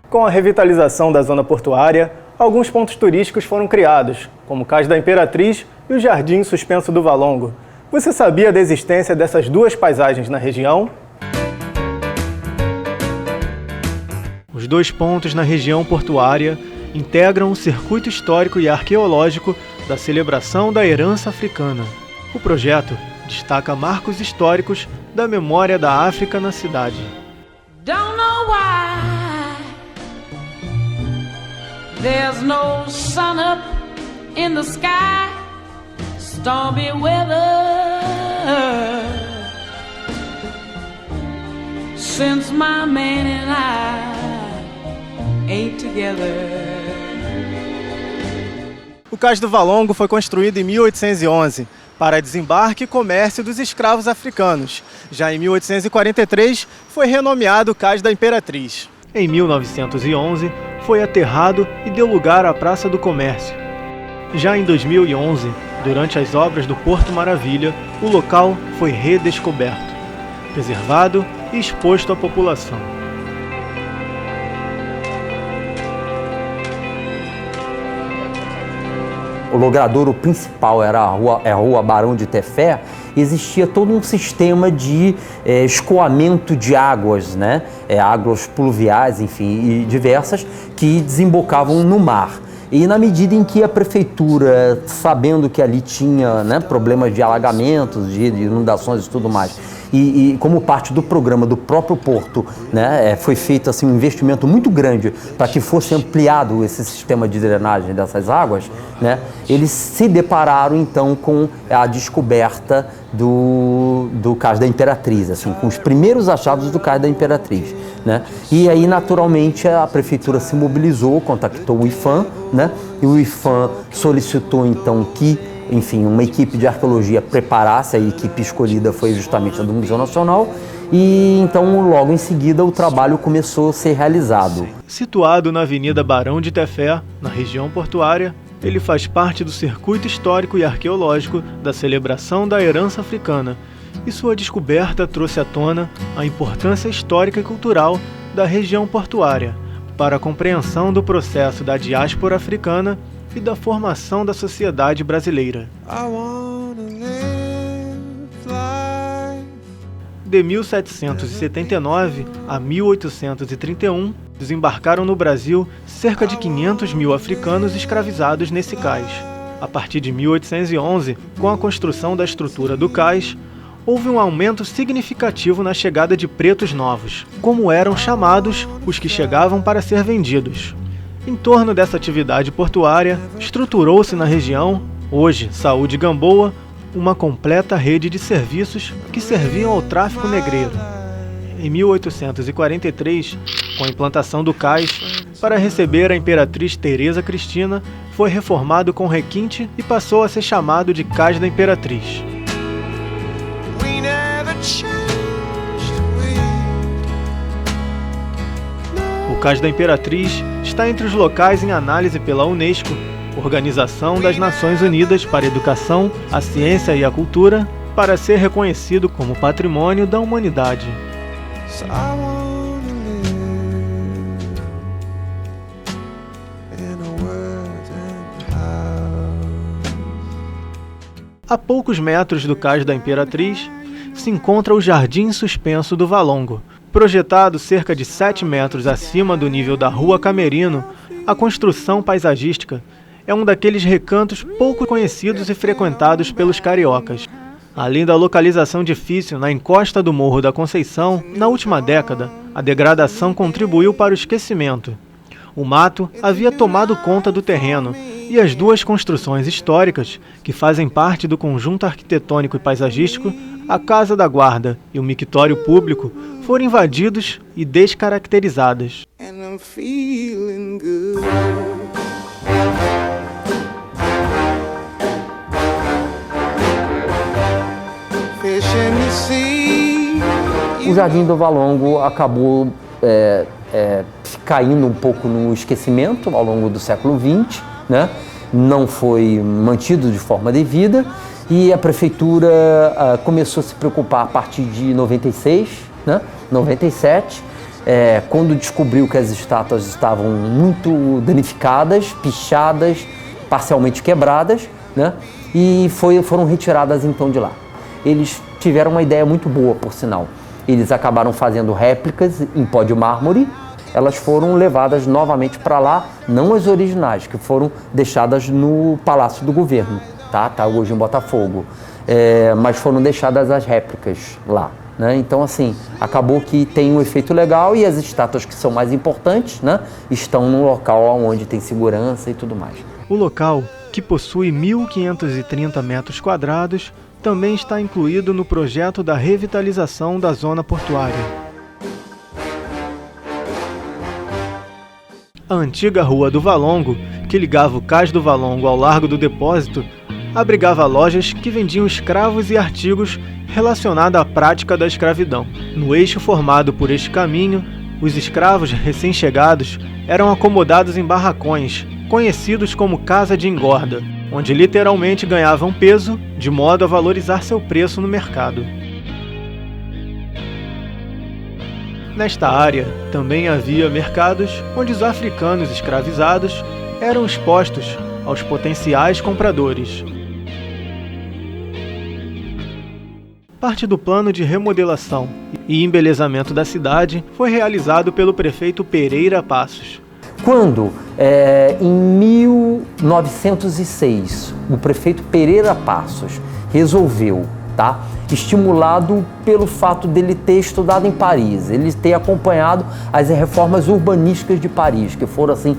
Com a revitalização da zona portuária, alguns pontos turísticos foram criados, como o Cais da Imperatriz e o Jardim Suspenso do Valongo. Você sabia da existência dessas duas paisagens na região? Os dois pontos na região portuária integram o circuito histórico e arqueológico da celebração da herança africana. O projeto destaca marcos históricos da memória da África na cidade. Don't know why there's no sun up in the sky, stormy weather since my man and I ain't together. O Cais do Valongo foi construído em 1811 para desembarque e comércio dos escravos africanos. Já em 1843 foi renomeado Cais da Imperatriz. Em 1911 foi aterrado e deu lugar à Praça do Comércio. Já em 2011, durante as obras do Porto Maravilha, o local foi redescoberto, preservado e exposto à população. O logradouro principal era a rua Barão de Tefé. Existia todo um sistema de escoamento de águas, né? Águas pluviais, enfim, e diversas, que desembocavam no mar. E na medida em que a prefeitura, sabendo que ali tinha, né, problemas de alagamentos, de inundações e tudo mais, e como parte do programa do próprio Porto, né, foi feito assim, um investimento muito grande para que fosse ampliado esse sistema de drenagem dessas águas, né, eles se depararam então com a descoberta do Cais da Imperatriz, assim, com os primeiros achados do Cais da Imperatriz, né? E aí, naturalmente, a prefeitura se mobilizou, contactou o IPHAN, né? E o IPHAN solicitou então que, enfim, uma equipe de arqueologia preparasse, a equipe escolhida foi justamente a do Museu Nacional, e então logo em seguida o trabalho começou a ser realizado. Situado na Avenida Barão de Tefé, na região portuária, ele faz parte do circuito histórico e arqueológico da celebração da herança africana, e sua descoberta trouxe à tona a importância histórica e cultural da região portuária para a compreensão do processo da diáspora africana e da formação da sociedade brasileira. De 1779 a 1831, desembarcaram no Brasil cerca de 500 mil africanos escravizados nesse cais. A partir de 1811, com a construção da estrutura do cais, houve um aumento significativo na chegada de pretos novos, como eram chamados os que chegavam para ser vendidos. Em torno dessa atividade portuária, estruturou-se na região, hoje Saúde Gamboa, uma completa rede de serviços que serviam ao tráfico negreiro. Em 1843, com a implantação do cais, para receber a Imperatriz Teresa Cristina, foi reformado com requinte e passou a ser chamado de Cais da Imperatriz. O Cais da Imperatriz está entre os locais em análise pela Unesco, Organização das Nações Unidas para a Educação, a Ciência e a Cultura, para ser reconhecido como Patrimônio da Humanidade. A poucos metros do Cais da Imperatriz se encontra o Jardim Suspenso do Valongo. Projetado cerca de 7 metros acima do nível da Rua Camerino, a construção paisagística é um daqueles recantos pouco conhecidos e frequentados pelos cariocas. Além da localização difícil na encosta do Morro da Conceição, na última década, a degradação contribuiu para o esquecimento. O mato havia tomado conta do terreno e as duas construções históricas, que fazem parte do conjunto arquitetônico e paisagístico, a Casa da Guarda e o mictório público, foram invadidos e descaracterizadas. O Jardim do Valongo acabou caindo um pouco no esquecimento ao longo do século XX, né? Não foi mantido de forma devida e a prefeitura começou a se preocupar a partir de 96, né? 97, quando descobriu que as estátuas estavam muito danificadas, pichadas, parcialmente quebradas, né? E foram retiradas então de lá. Eles tiveram uma ideia muito boa, por sinal. Eles acabaram fazendo réplicas em pó de mármore. Elas foram levadas novamente para lá, não as originais, que foram deixadas no Palácio do Governo, tá hoje em Botafogo, mas foram deixadas as réplicas lá, né? Então, assim, acabou que tem um efeito legal e as estátuas que são mais importantes, né, estão num local onde tem segurança e tudo mais. O local, que possui 1.530 metros quadrados, também está incluído no projeto da revitalização da zona portuária. A antiga Rua do Valongo, que ligava o Cais do Valongo ao Largo do Depósito, abrigava lojas que vendiam escravos e artigos relacionados à prática da escravidão. No eixo formado por este caminho, os escravos recém-chegados eram acomodados em barracões, conhecidos como casa de engorda, onde literalmente ganhavam peso, de modo a valorizar seu preço no mercado. Nesta área também havia mercados onde os africanos escravizados eram expostos aos potenciais compradores. Parte do plano de remodelação e embelezamento da cidade foi realizado pelo prefeito Pereira Passos. Quando, em 1906, o prefeito Pereira Passos resolveu, estimulado pelo fato dele ter estudado em Paris, ele ter acompanhado as reformas urbanísticas de Paris, que foram assim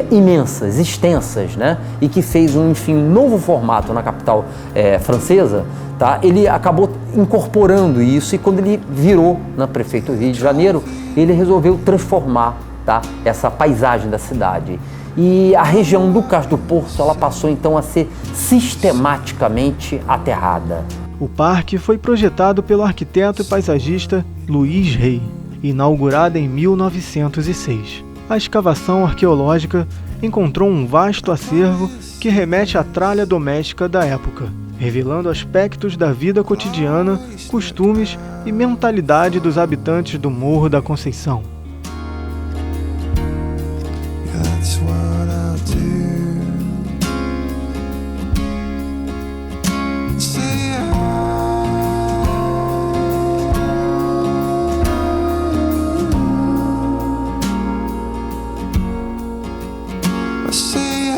imensas, extensas, né? E que fez um novo formato na capital francesa, ele acabou incorporando isso, e quando ele virou prefeito do Rio de Janeiro, ele resolveu transformar essa paisagem da cidade. E a região do Cais do Porto, ela passou então a ser sistematicamente aterrada. O parque foi projetado pelo arquiteto e paisagista Luiz Rey, inaugurado em 1906. A escavação arqueológica encontrou um vasto acervo que remete à tralha doméstica da época, revelando aspectos da vida cotidiana, costumes e mentalidade dos habitantes do Morro da Conceição. That's what I'll do. Say I say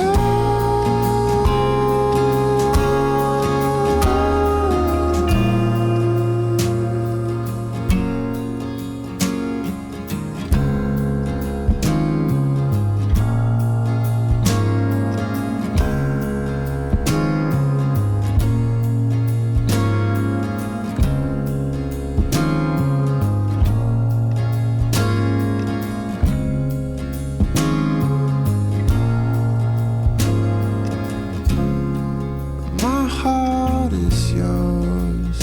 my heart is yours.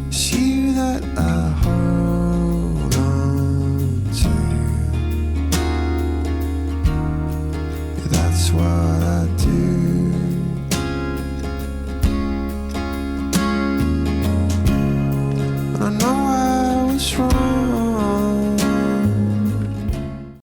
It's you that I hold on to. Yeah, that's what I do.